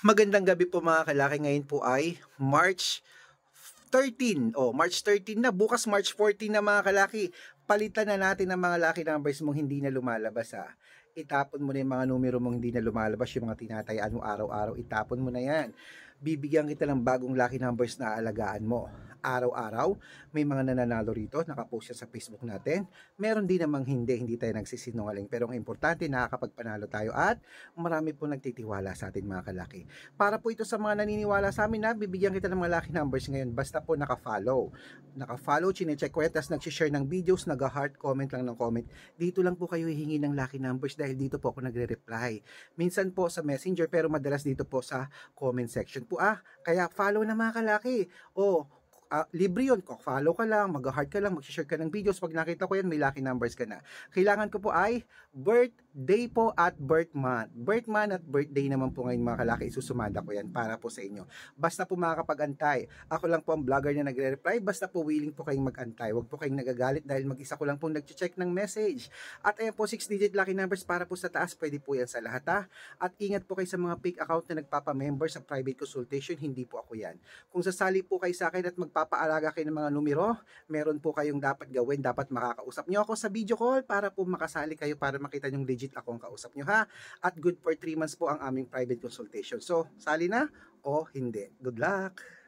Magandang gabi po mga kalaki. Ngayon po ay March 13 na. Bukas March 14 na mga kalaki. Palitan na natin ang mga lucky numbers mong hindi na lumalabas ha. Itapon mo na yung mga numero mong hindi na lumalabas, yung mga tinatayaan mo araw-araw, itapon mo na yan. Bibigyan kita ng bagong lucky numbers na aalagaan mo. Araw-araw, may mga nananalo rito, nakapost yan sa Facebook natin. Meron din namang hindi tayo nagsisinungaling. Pero ang importante, nakakapagpanalo tayo at marami po nagtitiwala sa atin mga kalaki. Para po ito sa mga naniniwala sa amin na bibigyan kita ng mga lucky numbers ngayon, basta po naka-follow. Naka-follow, chinecheck ko yan, tapos nag-share ng videos, nag-heart, comment lang ng comment. Dito lang po kayo hihingi ng lucky numbers dahil dito po ako nagre-reply. Minsan po sa messenger pero madalas dito po sa comment section po. Kaya follow na mga kalaki. Libre yun. Follow ka lang, mag-heart ka lang, mag-share ka ng videos. Pag nakita ko yan, may lucky numbers ka na. Kailangan ko po ay birthday po at birth month. Birth month at birthday naman po ngayon mga kalaki. Isusumada ko yan para po sa inyo. Basta po makakapag-antay. Ako lang po ang vlogger na nagre-reply. Basta po willing po kayong mag-antay. Huwag po kayong nagagalit dahil mag-isa ko lang po nag-check ng message. At ayan po, 6-digit lucky numbers para po sa taas. Pwede po yan sa lahat ha. At ingat po kayo sa mga fake account na nagpapa-member sa private consultation. Hindi po ako yan. Kung sasali po kayo sa akin at magpapaalaga kayo ng mga numero, meron po kayong dapat gawin, dapat makakausap nyo ako sa video call para po makasali kayo para makita yung legit akong kausap nyo ha. At good for 3 months po ang aming private consultation. So, sali na o hindi. Good luck!